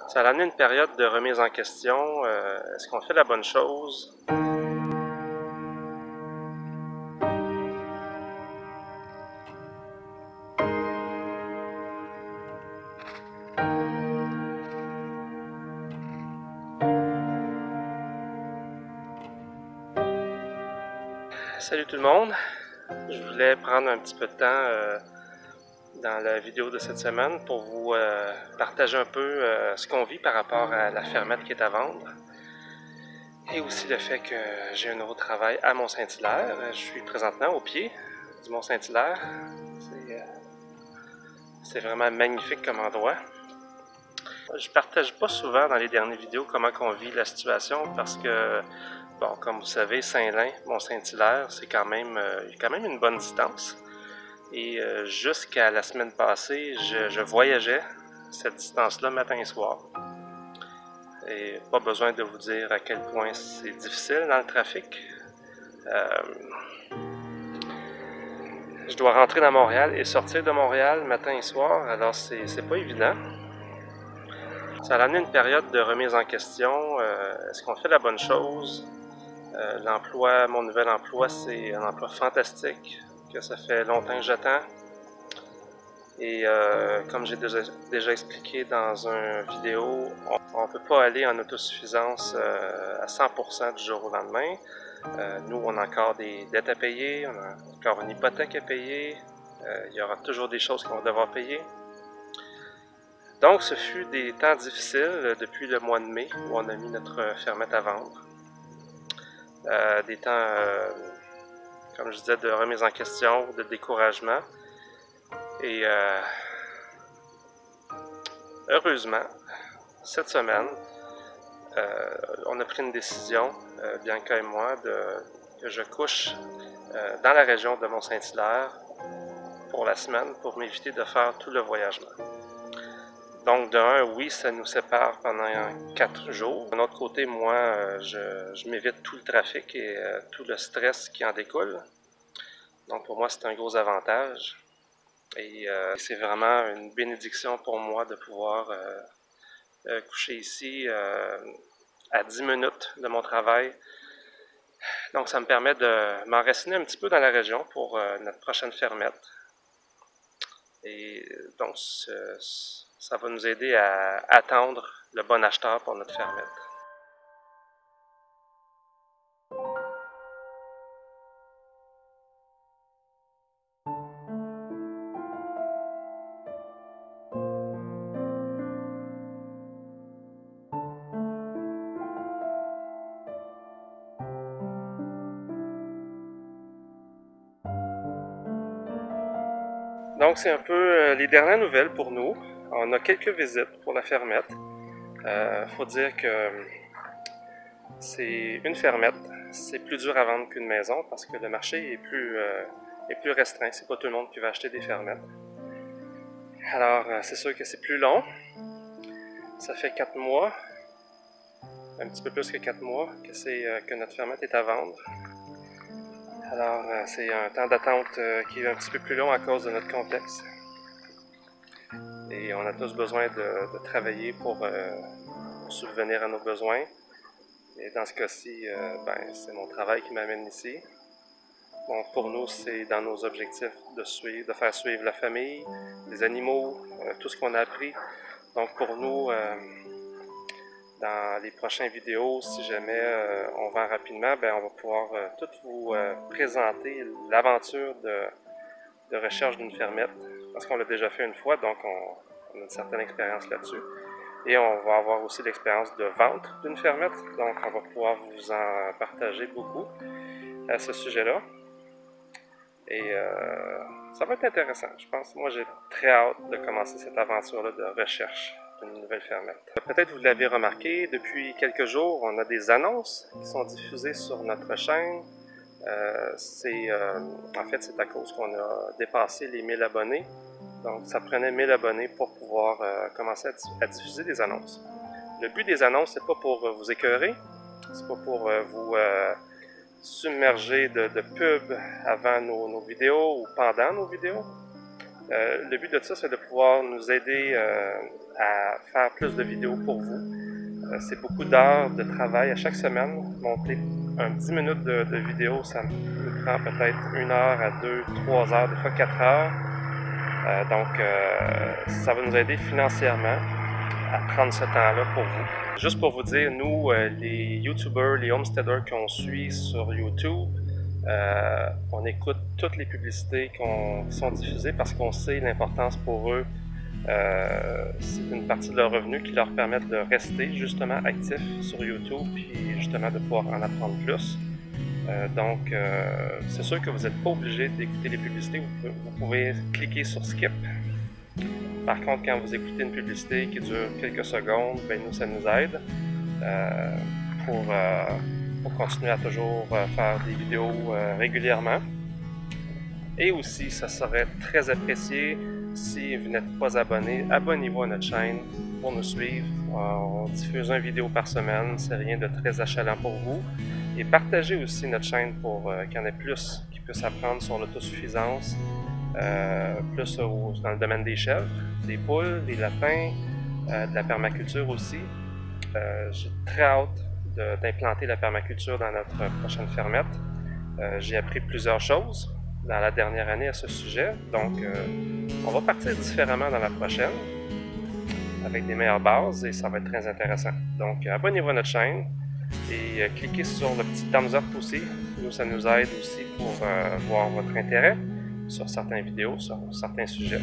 Ça a amené une période de remise en question. Est-ce qu'on fait la bonne chose? Salut tout le monde! Je voulais prendre un petit peu de temps dans la vidéo de cette semaine pour vous partager un peu ce qu'on vit par rapport à la fermette qui est à vendre. Et aussi le fait que j'ai un nouveau travail à Mont-Saint-Hilaire. Je suis présentement au pied du Mont-Saint-Hilaire. C'est vraiment magnifique comme endroit. Je partage pas souvent dans les dernières vidéos comment on vit la situation parce que, bon, comme vous savez, Saint-Lin, Mont-Saint-Hilaire, c'est quand même une bonne distance. Et jusqu'à la semaine passée, je voyageais cette distance-là matin et soir. Et pas besoin de vous dire à quel point c'est difficile dans le trafic. Je dois rentrer dans Montréal et sortir de Montréal matin et soir, alors c'est pas évident. Ça a amené une période de remise en question. Est-ce qu'on fait la bonne chose? L'emploi, mon nouvel emploi, c'est un emploi fantastique que ça fait longtemps que j'attends. Et comme j'ai déjà expliqué dans une vidéo, on ne peut pas aller en autosuffisance à 100% du jour au lendemain. Nous, on a encore des dettes à payer, on a encore une hypothèque à payer, il y aura toujours des choses qu'on va devoir payer. Donc, ce fut des temps difficiles depuis le mois de mai où on a mis notre fermette à vendre. Des temps, comme je disais, de remise en question, de découragement. Et heureusement, cette semaine, on a pris une décision, Bianca et moi, que je couche dans la région de Mont-Saint-Hilaire pour la semaine pour m'éviter de faire tout le voyagement. Donc, de un, oui, ça nous sépare pendant 4 jours. D'un autre côté, moi, je m'évite tout le trafic et tout le stress qui en découle. Donc, pour moi, c'est un gros avantage. Et c'est vraiment une bénédiction pour moi de pouvoir coucher ici à 10 minutes de mon travail. Donc, ça me permet de m'enraciner un petit peu dans la région pour notre prochaine fermette. Et donc, ça va nous aider à attendre le bon acheteur pour notre fermette. Donc, c'est un peu les dernières nouvelles pour nous. On a quelques visites pour la fermette. Faut dire que c'est une fermette. C'est plus dur à vendre qu'une maison parce que le marché est plus restreint. C'est pas tout le monde qui va acheter des fermettes. Alors, c'est sûr que c'est plus long. Ça fait 4 mois, un petit peu plus que 4 mois, que notre fermette est à vendre. Alors, c'est un temps d'attente qui est un petit peu plus long à cause de notre contexte. Et on a tous besoin de travailler pour subvenir à nos besoins. Et dans ce cas-ci, c'est mon travail qui m'amène ici. Donc pour nous, c'est dans nos objectifs de faire suivre la famille, les animaux, tout ce qu'on a appris. Donc pour nous, dans les prochaines vidéos, si jamais on vend rapidement, on va pouvoir tout vous présenter l'aventure de recherche d'une fermette. Parce qu'on l'a déjà fait une fois, donc on a une certaine expérience là-dessus. Et on va avoir aussi l'expérience de vente d'une fermette, donc on va pouvoir vous en partager beaucoup à ce sujet-là. Et ça va être intéressant, je pense. Moi, j'ai très hâte de commencer cette aventure-là de recherche d'une nouvelle fermette. Peut-être vous l'avez remarqué, depuis quelques jours, on a des annonces qui sont diffusées sur notre chaîne. En fait, c'est à cause qu'on a dépassé les 1000 abonnés. Donc, ça prenait 1000 abonnés pour pouvoir commencer à diffuser des annonces. Le but des annonces, c'est pas pour vous écœurer, c'est pas pour vous submerger de pubs avant nos vidéos ou pendant nos vidéos. Le but de ça, c'est de pouvoir nous aider à faire plus de vidéos pour vous. C'est beaucoup d'heures de travail à chaque semaine. Monter 10 minutes de vidéo, ça nous prend peut-être 1 heure à 2, 3 heures, des fois 4 heures. Donc, ça va nous aider financièrement à prendre ce temps-là pour vous. Juste pour vous dire, nous, les YouTubers, les homesteaders qu'on suit sur YouTube, on écoute toutes les publicités qui sont diffusées parce qu'on sait l'importance pour eux. C'est une partie de leur revenu qui leur permet de rester justement actifs sur YouTube et justement de pouvoir en apprendre plus. Donc, c'est sûr que vous n'êtes pas obligé d'écouter les publicités, vous pouvez cliquer sur Skip. Par contre, quand vous écoutez une publicité qui dure quelques secondes, ben nous, ça nous aide pour continuer à toujours faire des vidéos régulièrement. Et aussi, ça serait très apprécié si vous n'êtes pas abonné, abonnez-vous à notre chaîne pour nous suivre. On diffuse une vidéo par semaine, c'est rien de très achalant pour vous. Et partagez aussi notre chaîne pour qu'il y en ait plus qui puissent apprendre sur l'autosuffisance, plus dans le domaine des chèvres, des poules, des lapins, de la permaculture aussi. J'ai très hâte d'implanter la permaculture dans notre prochaine fermette. J'ai appris plusieurs choses dans la dernière année à ce sujet, donc on va partir différemment dans la prochaine, avec des meilleures bases et ça va être très intéressant. Donc abonnez-vous à notre chaîne et cliquez sur le petit thumbs up aussi. Nous, ça nous aide aussi pour voir votre intérêt sur certaines vidéos, sur certains sujets.